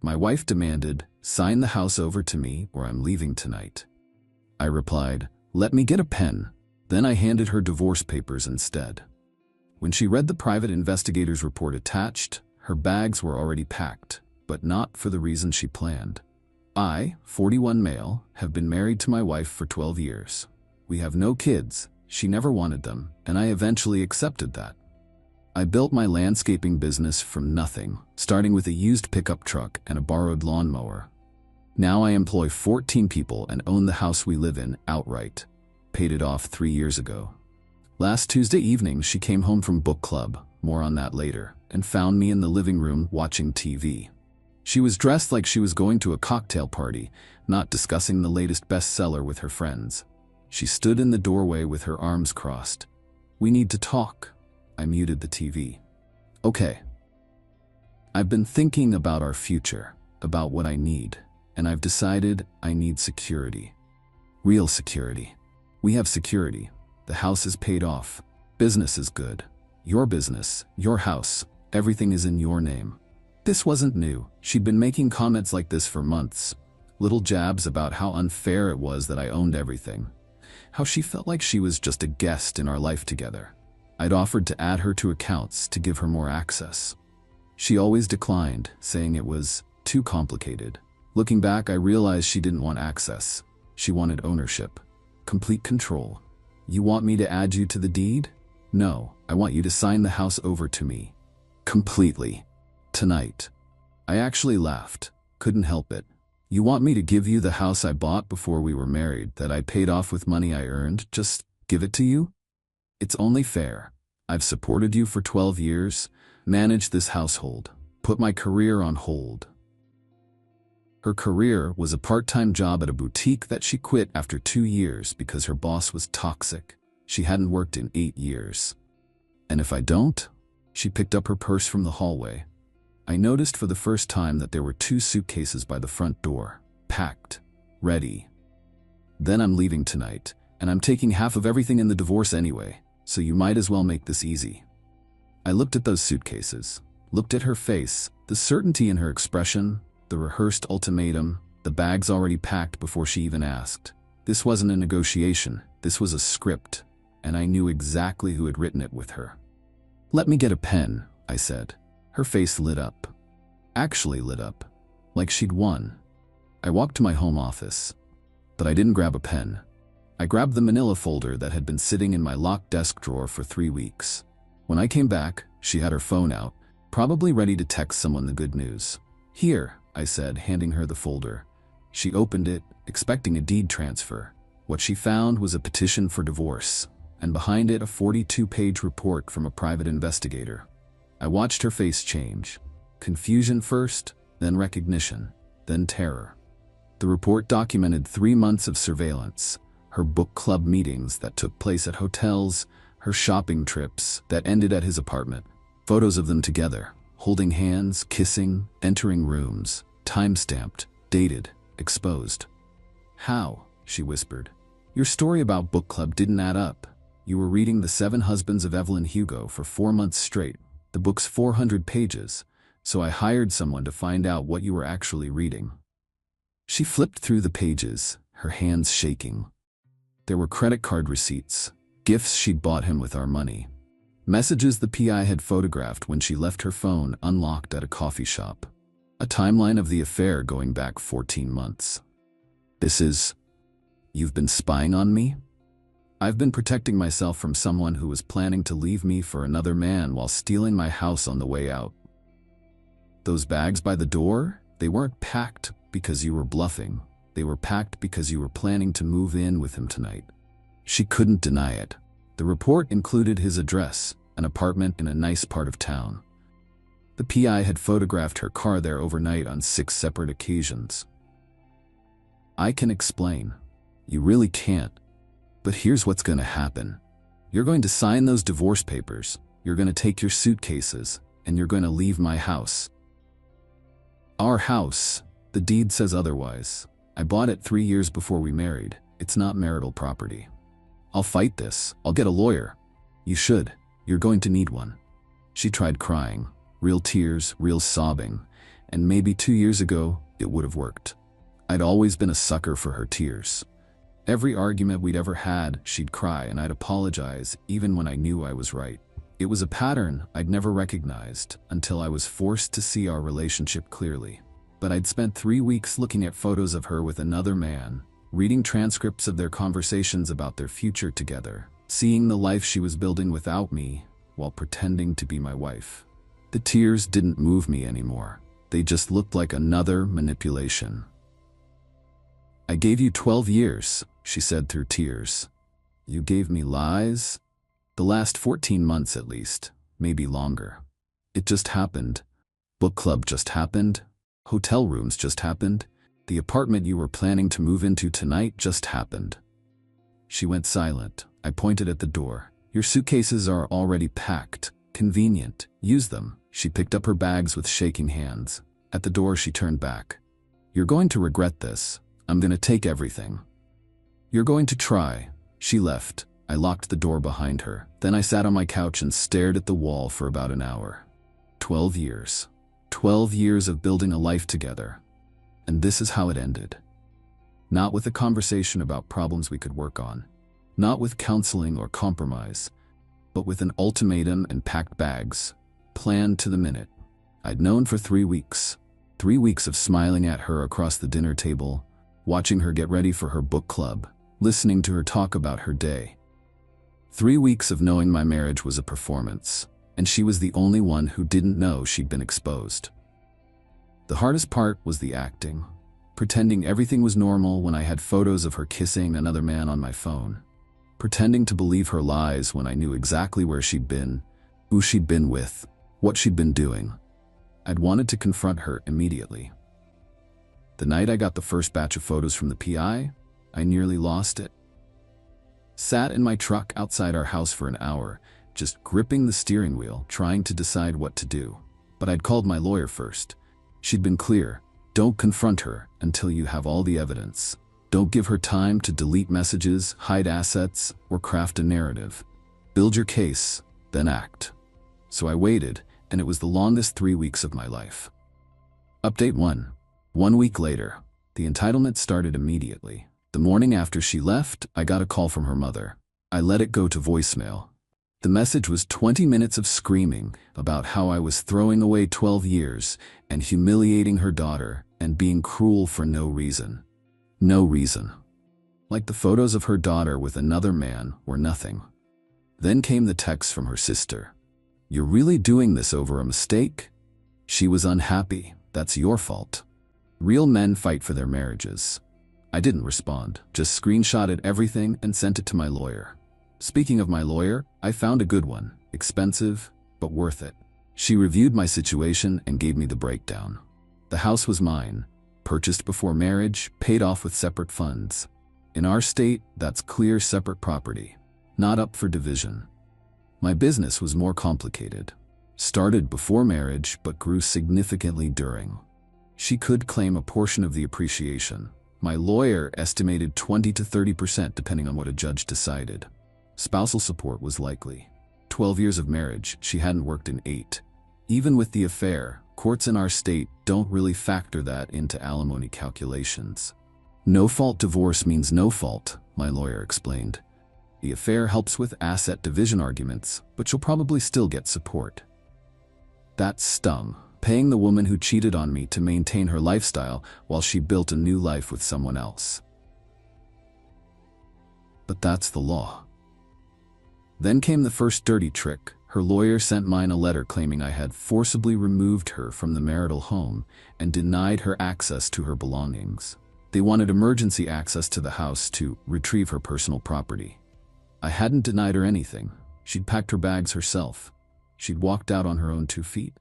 My wife demanded, "Sign the house over to me or I'm leaving tonight." I replied, "Let me get a pen." Then I handed her divorce papers instead. When she read the private investigator's report attached, her bags were already packed, but not for the reason she planned. I, 41 male, have been married to my wife for 12 years. We have no kids, she never wanted them, and I eventually accepted that. I built my landscaping business from nothing, starting with a used pickup truck and a borrowed lawnmower. Now I employ 14 people and own the house we live in outright. Paid it off 3 years ago. Last Tuesday evening, she came home from book club, more on that later, and found me in the living room watching TV. She was dressed like she was going to a cocktail party, not discussing the latest bestseller with her friends. She stood in the doorway with her arms crossed. "We need to talk." I muted the TV. "Okay." "I've been thinking about our future, about what I need, and I've decided I need security. Real security. We have security. The house is paid off. Business is good. Your business, your house, everything is in your name." This wasn't new. She'd been making comments like this for months. Little jabs about how unfair it was that I owned everything. How she felt like she was just a guest in our life together. I'd offered to add her to accounts to give her more access. She always declined, saying it was too complicated. Looking back, I realized she didn't want access. She wanted ownership. Complete control. "You want me to add you to the deed?" "No, I want you to sign the house over to me. Completely. Tonight." I actually laughed. Couldn't help it. "You want me to give you the house I bought before we were married, that I paid off with money I earned, just give it to you? It's only fair. I've supported you for 12 years, managed this household, put my career on hold." Her career was a part-time job at a boutique that she quit after 2 years because her boss was toxic. She hadn't worked in 8 years. "And if I don't?" She picked up her purse from the hallway. I noticed for the first time that there were 2 suitcases by the front door, packed, ready. "Then I'm leaving tonight, and I'm taking half of everything in the divorce anyway, so you might as well make this easy." I looked at those suitcases, looked at her face, the certainty in her expression, the rehearsed ultimatum, the bags already packed before she even asked. This wasn't a negotiation, this was a script, and I knew exactly who had written it with her. "Let me get a pen," I said. Her face lit up. Actually lit up. Like she'd won. I walked to my home office. But I didn't grab a pen. I grabbed the manila folder that had been sitting in my locked desk drawer for 3 weeks. When I came back, she had her phone out, probably ready to text someone the good news. "Here," I said, handing her the folder. She opened it, expecting a deed transfer. What she found was a petition for divorce, and behind it a 42-page report from a private investigator. I watched her face change. Confusion first, then recognition, then terror. The report documented 3 months of surveillance, her book club meetings that took place at hotels, her shopping trips that ended at his apartment, photos of them together, holding hands, kissing, entering rooms, time-stamped, dated, exposed. "How?" she whispered. "Your story about book club didn't add up. You were reading The 7 Husbands of Evelyn Hugo for 4 months straight. The book's 400 pages, so I hired someone to find out what you were actually reading." She flipped through the pages, her hands shaking. There were credit card receipts, gifts she'd bought him with our money, messages the PI had photographed when she left her phone unlocked at a coffee shop, a timeline of the affair going back 14 months. "You've been spying on me?" "I've been protecting myself from someone who was planning to leave me for another man while stealing my house on the way out." "Those bags by the door, they weren't packed because you were bluffing. They were packed because you were planning to move in with him tonight." She couldn't deny it. The report included his address, an apartment in a nice part of town. The PI had photographed her car there overnight on 6 separate occasions. "I can explain. You really can't. But here's what's going to happen. You're going to sign those divorce papers, you're going to take your suitcases, and you're going to leave my house." "Our house. The deed says otherwise. I bought it 3 years before we married. It's not marital property." "I'll fight this. I'll get a lawyer." "You should. You're going to need one." She tried crying. Real tears, real sobbing. and maybe 2 years ago, it would have worked. I'd always been a sucker for her tears. Every argument we'd ever had, she'd cry and I'd apologize, even when I knew I was right. It was a pattern I'd never recognized until I was forced to see our relationship clearly. But I'd spent 3 weeks looking at photos of her with another man, reading transcripts of their conversations about their future together, seeing the life she was building without me while pretending to be my wife. The tears didn't move me anymore. They just looked like another manipulation. "I gave you 12 years, she said through tears. "You gave me lies? The last 14 months at least, maybe longer. It just happened. Book club just happened. Hotel rooms just happened. The apartment you were planning to move into tonight just happened." She went silent. I pointed at the door. "Your suitcases are already packed. Convenient. Use them." She picked up her bags with shaking hands. At the door, she turned back. "You're going to regret this. I'm going to take everything." "You're going to try." She left. I locked the door behind her. Then I sat on my couch and stared at the wall for about an hour. 12 years. 12 years of building a life together. And this is how it ended. Not with a conversation about problems we could work on. Not with counseling or compromise. But with an ultimatum and packed bags. Planned to the minute. I'd known for 3 weeks. 3 weeks of smiling at her across the dinner table, watching her get ready for her book club, listening to her talk about her day. 3 weeks of knowing my marriage was a performance, and she was the only one who didn't know she'd been exposed. The hardest part was the acting, pretending everything was normal when I had photos of her kissing another man on my phone, pretending to believe her lies when I knew exactly where she'd been, who she'd been with, what she'd been doing. I'd wanted to confront her immediately. The night I got the first batch of photos from the PI, I nearly lost it. Sat in my truck outside our house for an hour, just gripping the steering wheel, trying to decide what to do. But I'd called my lawyer first. She'd been clear. Don't confront her until you have all the evidence. Don't give her time to delete messages, hide assets, or craft a narrative. Build your case, then act. So I waited, and it was the longest 3 weeks of my life. Update 1. 1 week later, the entitlement started immediately. The morning after she left, I got a call from her mother. I let it go to voicemail. The message was 20 minutes of screaming about how I was throwing away 12 years and humiliating her daughter and being cruel for no reason. No reason. Like the photos of her daughter with another man were nothing. Then came the text from her sister. "You're really doing this over a mistake? She was unhappy. That's your fault. Real men fight for their marriages." I didn't respond, just screenshotted everything and sent it to my lawyer. Speaking of my lawyer, I found a good one. Expensive, but worth it. She reviewed my situation and gave me the breakdown. The house was mine, purchased before marriage, paid off with separate funds. In our state, that's clear separate property, not up for division. My business was more complicated. Started before marriage, but grew significantly during. She could claim a portion of the appreciation. My lawyer estimated 20 to 30% depending on what a judge decided. Spousal support was likely. 12 years of marriage, she hadn't worked in 8. Even with the affair, courts in our state don't really factor that into alimony calculations. No-fault divorce means no fault, my lawyer explained. The affair helps with asset division arguments, but you'll probably still get support. That stung, paying the woman who cheated on me to maintain her lifestyle while she built a new life with someone else. But that's the law. Then came the first dirty trick. Her lawyer sent mine a letter claiming I had forcibly removed her from the marital home and denied her access to her belongings. They wanted emergency access to the house to retrieve her personal property. I hadn't denied her anything. She'd packed her bags herself. She'd walked out on her own 2 feet.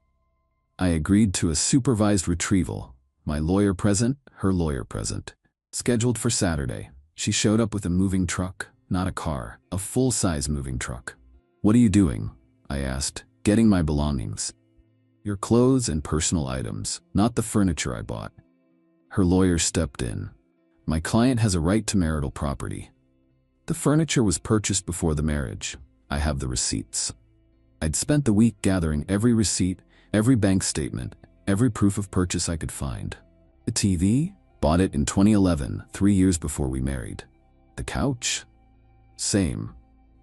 I agreed to a supervised retrieval. My lawyer present, her lawyer present. Scheduled for Saturday. She showed up with a moving truck, not a car, a full-size moving truck. "What are you doing?" I asked. "Getting my belongings. Your clothes and personal items, not the furniture I bought." Her lawyer stepped in. "My client has a right to marital property. The furniture was purchased before the marriage. I have the receipts." I'd spent the week gathering every receipt, every bank statement, every proof of purchase I could find. The TV? Bought it in 2011, 3 years before we married. The couch? Same.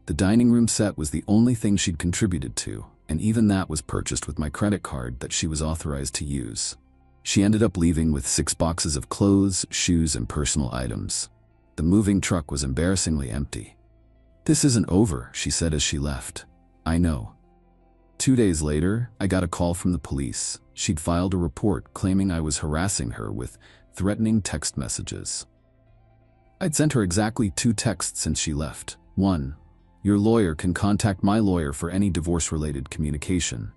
The dining room set was the only thing she'd contributed to, and even that was purchased with my credit card that she was authorized to use. She ended up leaving with 6 boxes of clothes, shoes, and personal items. The moving truck was embarrassingly empty. "This isn't over," she said as she left. "I know." 2 days later, I got a call from the police. She'd filed a report claiming I was harassing her with threatening text messages. I'd sent her exactly 2 texts since she left. 1. Your lawyer can contact my lawyer for any divorce-related communication.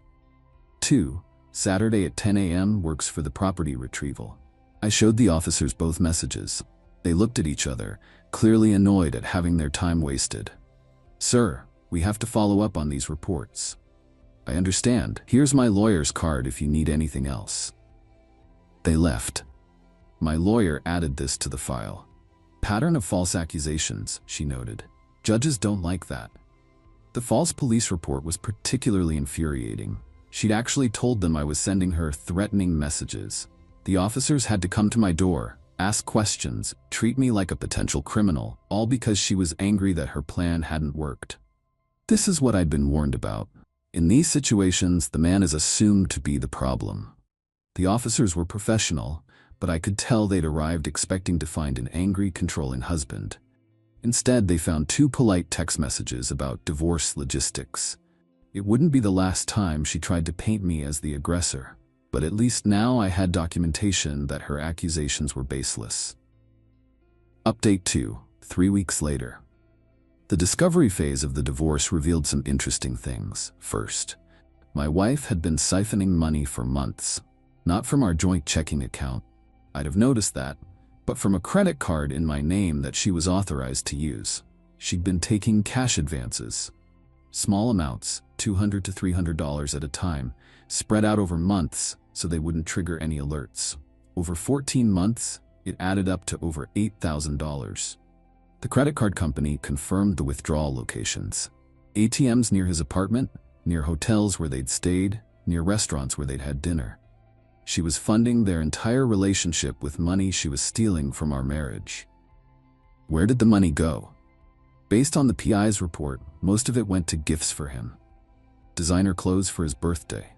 2. Saturday at 10 a.m. works for the property retrieval. I showed the officers both messages. They looked at each other, clearly annoyed at having their time wasted. "Sir, we have to follow up on these reports." "I understand. Here's my lawyer's card if you need anything else." They left. My lawyer added this to the file. "Pattern of false accusations," she noted. "Judges don't like that." The false police report was particularly infuriating. She'd actually told them I was sending her threatening messages. The officers had to come to my door, ask questions, treat me like a potential criminal, all because she was angry that her plan hadn't worked. This is what I'd been warned about. In these situations, the man is assumed to be the problem. The officers were professional, but I could tell they'd arrived expecting to find an angry, controlling husband. Instead, they found 2 polite text messages about divorce logistics. It wouldn't be the last time she tried to paint me as the aggressor, but at least now I had documentation that her accusations were baseless. Update 2, 3 weeks later. The discovery phase of the divorce revealed some interesting things. First, my wife had been siphoning money for months, not from our joint checking account. I'd have noticed that, but from a credit card in my name that she was authorized to use. She'd been taking cash advances. Small amounts, $200 to $300 at a time, spread out over months so they wouldn't trigger any alerts. Over 14 months, it added up to over $8,000. The credit card company confirmed the withdrawal locations. ATMs near his apartment, near hotels where they'd stayed, near restaurants where they'd had dinner. She was funding their entire relationship with money she was stealing from our marriage. Where did the money go? Based on the PI's report, most of it went to gifts for him. Designer clothes for his birthday.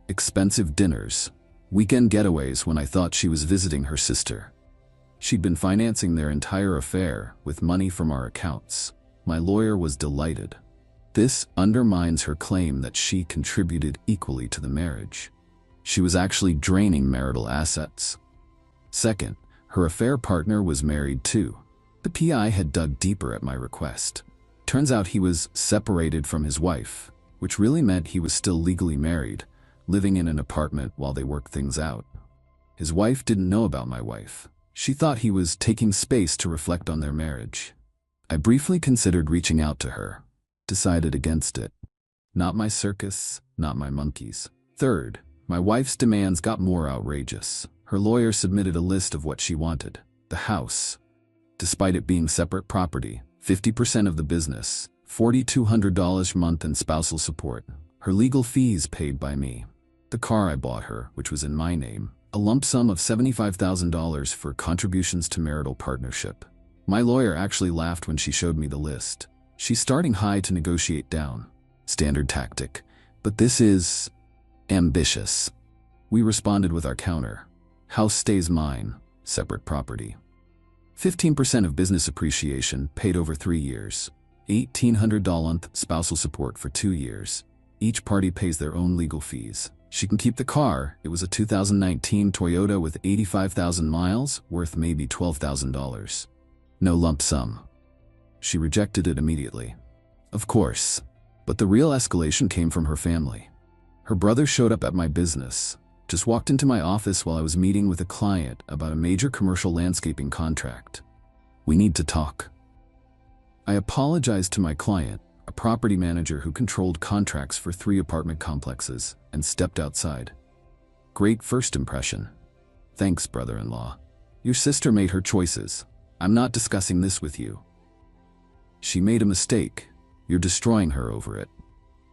Expensive dinners. Weekend getaways when I thought she was visiting her sister. She'd been financing their entire affair with money from our accounts. My lawyer was delighted. This undermines her claim that she contributed equally to the marriage. She was actually draining marital assets. Second, her affair partner was married too. The PI had dug deeper at my request. Turns out he was separated from his wife, which really meant he was still legally married, living in an apartment while they worked things out. His wife didn't know about my wife. She thought he was taking space to reflect on their marriage. I briefly considered reaching out to her. Decided against it. Not my circus, not my monkeys. Third, my wife's demands got more outrageous. Her lawyer submitted a list of what she wanted. The house. Despite it being separate property, 50% of the business, $4,200 a month in spousal support, her legal fees paid by me, the car I bought her, which was in my name, a lump sum of $75,000 for contributions to marital partnership. My lawyer actually laughed when she showed me the list. She's starting high to negotiate down. Standard tactic. But this is ambitious. We responded with our counter. House stays mine, separate property. 15% of business appreciation paid over 3 years. $1,800 spousal support for 2 years. Each party pays their own legal fees. She can keep the car. It was a 2019 Toyota with 85,000 miles, worth maybe $12,000. No lump sum. She rejected it immediately. Of course. But the real escalation came from her family. Her brother showed up at my business. Just walked into my office while I was meeting with a client about a major commercial landscaping contract. "We need to talk." I apologized to my client, a property manager who controlled contracts for 3 apartment complexes, and stepped outside. "Great first impression." "Thanks, brother-in-law. Your sister made her choices. I'm not discussing this with you." "She made a mistake. You're destroying her over it.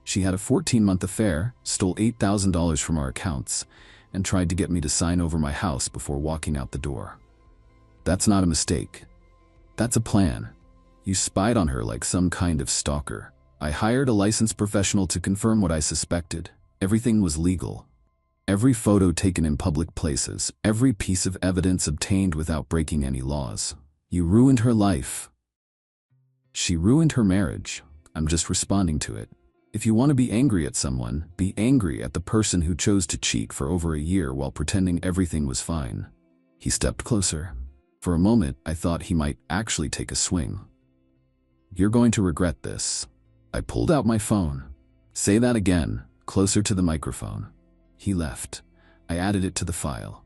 She had a 14-month affair, stole $8,000 from our accounts, and tried to get me to sign over my house before walking out the door. That's not a mistake. That's a plan. You spied on her like some kind of stalker. I hired a licensed professional to confirm what I suspected. Everything was legal. Every photo taken in public places, every piece of evidence obtained without breaking any laws. You ruined her life. She ruined her marriage. I'm just responding to it. If you want to be angry at someone, be angry at the person who chose to cheat for over a year while pretending everything was fine. He stepped closer. For a moment, I thought he might actually take a swing. You're going to regret this. I pulled out my phone. Say that again, closer to the microphone. He left. I added it to the file.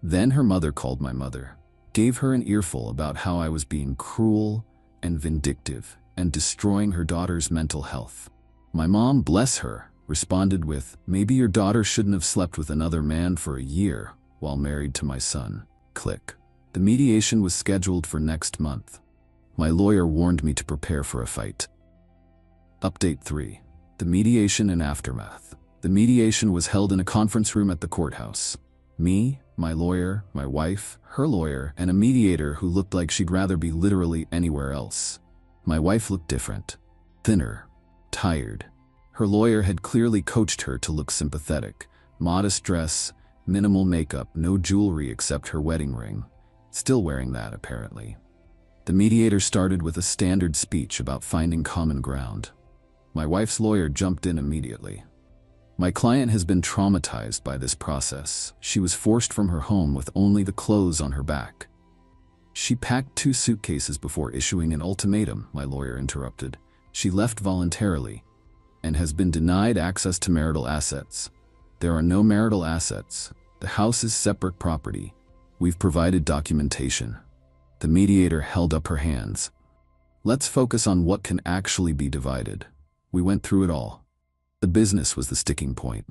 Then her mother called my mother, gave her an earful about how I was being cruel and vindictive and destroying her daughter's mental health. My mom, bless her, responded with, maybe your daughter shouldn't have slept with another man for a year while married to my son. Click. The mediation was scheduled for next month. My lawyer warned me to prepare for a fight. Update 3. The mediation and aftermath. The mediation was held in a conference room at the courthouse. Me, my lawyer, my wife, her lawyer, and a mediator who looked like she'd rather be literally anywhere else. My wife looked different. Thinner. Tired. Her lawyer had clearly coached her to look sympathetic. Modest dress, minimal makeup, no jewelry except her wedding ring. Still wearing that, apparently. The mediator started with a standard speech about finding common ground. My wife's lawyer jumped in immediately. My client has been traumatized by this process. She was forced from her home with only the clothes on her back. She packed 2 suitcases before issuing an ultimatum, my lawyer interrupted. She left voluntarily and has been denied access to marital assets. There are no marital assets. The house is separate property. We've provided documentation. The mediator held up her hands. Let's focus on what can actually be divided. We went through it all. The business was the sticking point.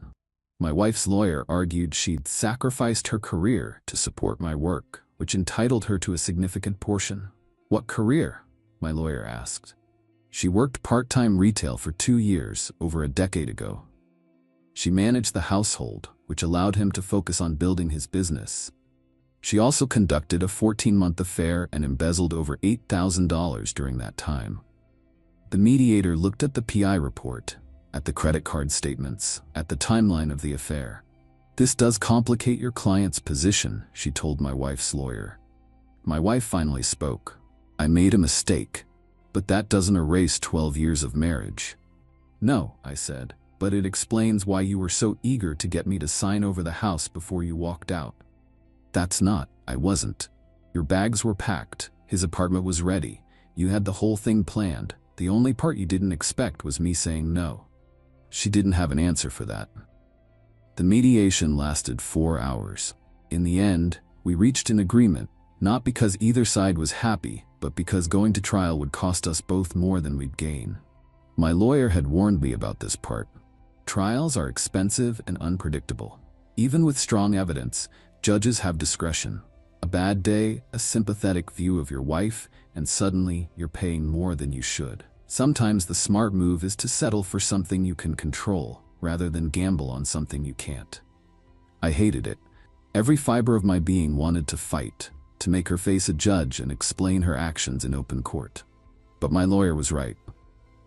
My wife's lawyer argued she'd sacrificed her career to support my work, which entitled her to a significant portion. What career? My lawyer asked. She worked part-time retail for 2 years, over a decade ago. She managed the household, which allowed him to focus on building his business. She also conducted a 14-month affair and embezzled over $8,000 during that time. The mediator looked at the PI report, at the credit card statements, at the timeline of the affair. This does complicate your client's position, she told my wife's lawyer. My wife finally spoke. I made a mistake, but that doesn't erase 12 years of marriage. No, I said, but it explains why you were so eager to get me to sign over the house before you walked out. That's not, I wasn't. Your bags were packed, his apartment was ready, you had the whole thing planned. The only part you didn't expect was me saying no. She didn't have an answer for that. The mediation lasted 4 hours. In the end, we reached an agreement, not because either side was happy, but because going to trial would cost us both more than we'd gain. My lawyer had warned me about this part. Trials are expensive and unpredictable. Even with strong evidence, judges have discretion. A bad day, a sympathetic view of your wife, and suddenly you're paying more than you should. Sometimes the smart move is to settle for something you can control, rather than gamble on something you can't. I hated it. Every fiber of my being wanted to fight, to make her face a judge and explain her actions in open court. But my lawyer was right.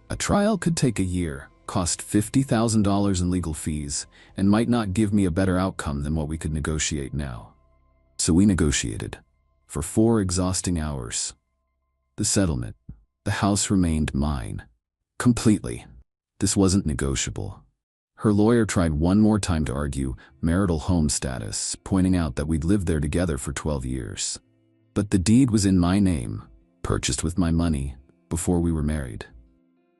A trial could take a year, cost $50,000 in legal fees, and might not give me a better outcome than what we could negotiate now. So we negotiated. For 4 exhausting hours. The settlement. The house remained mine. Completely. This wasn't negotiable. Her lawyer tried one more time to argue marital home status, pointing out that we'd lived there together for 12 years. But the deed was in my name, purchased with my money, before we were married.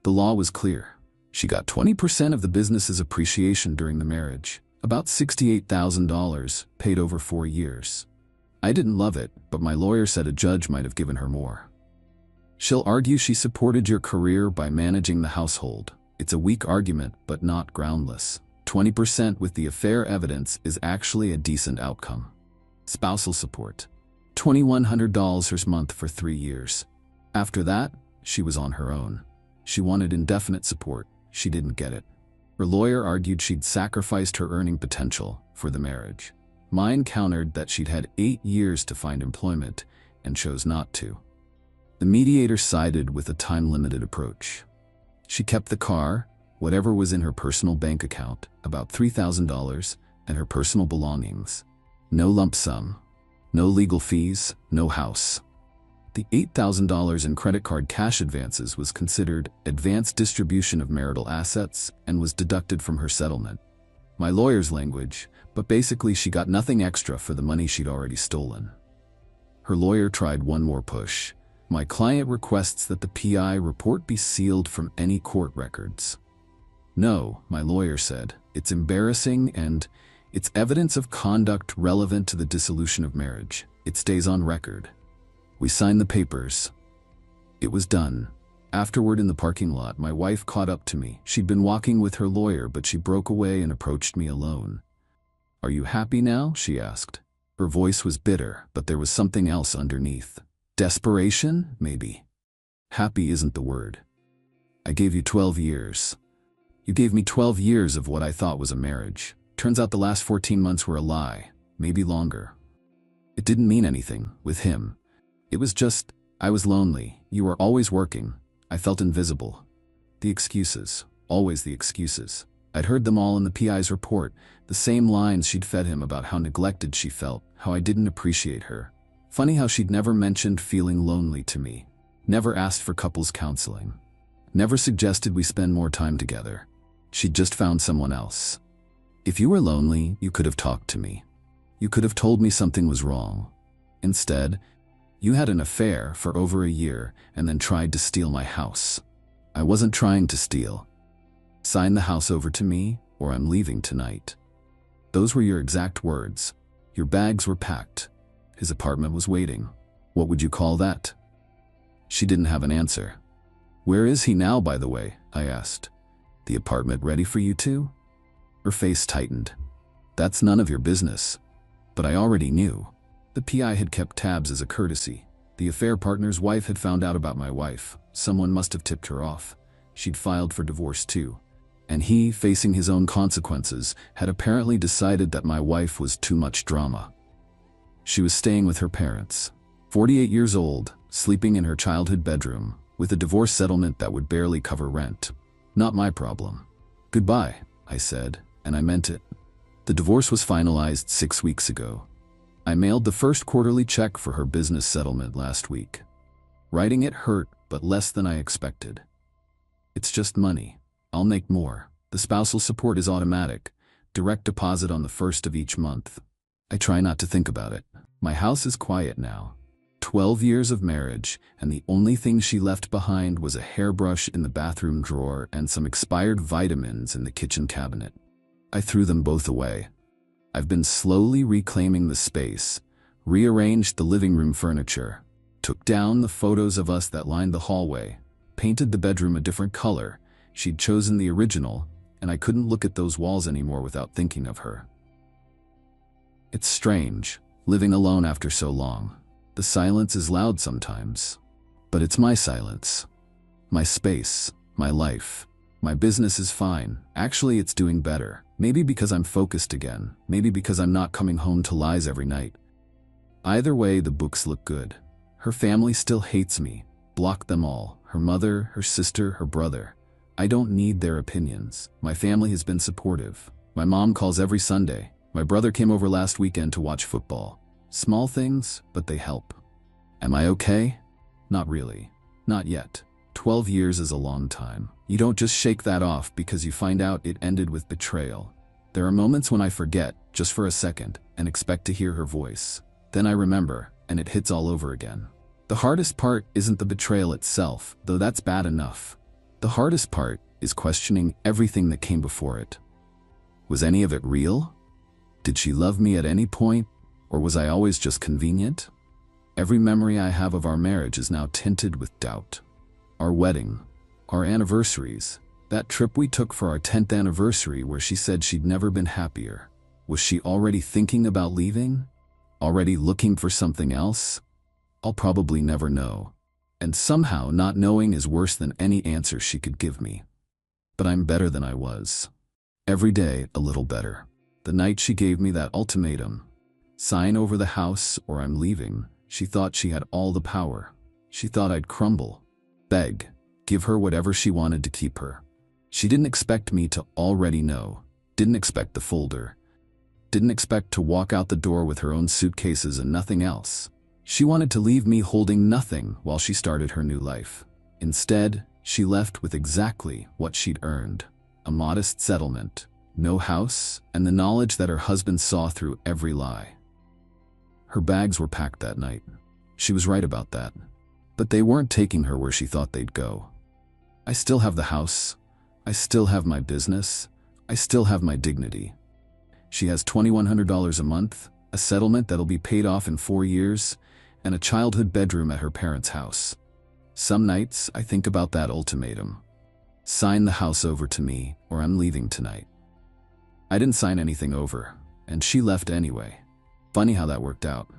The law was clear. She got 20% of the business's appreciation during the marriage, about $68,000, paid over 4 years. I didn't love it, but my lawyer said a judge might have given her more. She'll argue she supported your career by managing the household. It's a weak argument, but not groundless. 20% with the affair evidence is actually a decent outcome. Spousal support. $2,100 per month for 3 years. After that, she was on her own. She wanted indefinite support. She didn't get it. Her lawyer argued she'd sacrificed her earning potential for the marriage. Mine countered that she'd had 8 years to find employment and chose not to. The mediator sided with a time-limited approach. She kept the car, whatever was in her personal bank account, about $3,000, and her personal belongings. No lump sum, no legal fees, no house. The $8,000 in credit card cash advances was considered advanced distribution of marital assets and was deducted from her settlement. My lawyer's language, but basically she got nothing extra for the money she'd already stolen. Her lawyer tried one more push. My client requests that the PI report be sealed from any court records. No, my lawyer said, it's embarrassing and it's evidence of conduct relevant to the dissolution of marriage. It stays on record. We signed the papers. It was done. Afterward in the parking lot, my wife caught up to me. She'd been walking with her lawyer, but she broke away and approached me alone. "Are you happy now?" she asked. Her voice was bitter, but there was something else underneath. Desperation, maybe. Happy isn't the word. I gave you 12 years. You gave me 12 years of what I thought was a marriage. Turns out the last 14 months were a lie, maybe longer. It didn't mean anything, with him. It was just, I was lonely, you were always working, I felt invisible. The excuses, always the excuses. I'd heard them all in the PI's report, the same lines she'd fed him about how neglected she felt, how I didn't appreciate her. Funny how she'd never mentioned feeling lonely to me, never asked for couples counseling, never suggested we spend more time together. She'd just found someone else. If you were lonely, you could have talked to me. You could have told me something was wrong. Instead, you had an affair for over a year and then tried to steal my house. I wasn't trying to steal. Sign the house over to me, or I'm leaving tonight. Those were your exact words. Your bags were packed. His apartment was waiting. What would you call that? She didn't have an answer. Where is he now, by the way? I asked. The apartment ready for you two? Her face tightened. That's none of your business. But I already knew. The PI had kept tabs as a courtesy. The affair partner's wife had found out about my wife. Someone must have tipped her off. She'd filed for divorce too. And he, facing his own consequences, had apparently decided that my wife was too much drama. She was staying with her parents, 48 years old, sleeping in her childhood bedroom, with a divorce settlement that would barely cover rent. Not my problem. Goodbye, I said, and I meant it. The divorce was finalized 6 weeks ago. I mailed the first quarterly check for her business settlement last week. Writing it hurt, but less than I expected. It's just money. I'll make more. The spousal support is automatic. Direct deposit on the 1st of each month. I try not to think about it. My house is quiet now. 12 years of marriage, and the only thing she left behind was a hairbrush in the bathroom drawer and some expired vitamins in the kitchen cabinet. I threw them both away. I've been slowly reclaiming the space, rearranged the living room furniture, took down the photos of us that lined the hallway, painted the bedroom a different color. She'd chosen the original, and I couldn't look at those walls anymore without thinking of her. It's strange, living alone after so long. The silence is loud sometimes, but it's my silence. My space, my life. My business is fine. Actually, it's doing better. Maybe because I'm focused again. Maybe because I'm not coming home to lies every night. Either way, the books look good. Her family still hates me. Blocked them all. Her mother, her sister, her brother. I don't need their opinions. My family has been supportive. My mom calls every Sunday. My brother came over last weekend to watch football. Small things, but they help. Am I okay? Not really. Not yet. 12 years is a long time. You don't just shake that off because you find out it ended with betrayal. There are moments when I forget, just for a second, and expect to hear her voice. Then I remember, and it hits all over again. The hardest part isn't the betrayal itself, though that's bad enough. The hardest part is questioning everything that came before it. Was any of it real? Did she love me at any point, or was I always just convenient? Every memory I have of our marriage is now tinted with doubt. Our wedding, our anniversaries, that trip we took for our 10th anniversary where she said she'd never been happier. Was she already thinking about leaving? Already looking for something else? I'll probably never know. And somehow not knowing is worse than any answer she could give me. But I'm better than I was. Every day, a little better. The night she gave me that ultimatum, sign over the house or I'm leaving, she thought she had all the power. She thought I'd crumble, beg, give her whatever she wanted to keep her. She didn't expect me to already know, didn't expect the folder, didn't expect to walk out the door with her own suitcases and nothing else. She wanted to leave me holding nothing while she started her new life. Instead, she left with exactly what she'd earned: a modest settlement, no house, and the knowledge that her husband saw through every lie. Her bags were packed that night. She was right about that. But they weren't taking her where she thought they'd go. I still have the house. I still have my business. I still have my dignity. She has $2,100 a month, a settlement that'll be paid off in 4 years, and a childhood bedroom at her parents' house. Some nights, I think about that ultimatum. Sign the house over to me, or I'm leaving tonight. I didn't sign anything over, and she left anyway. Funny how that worked out.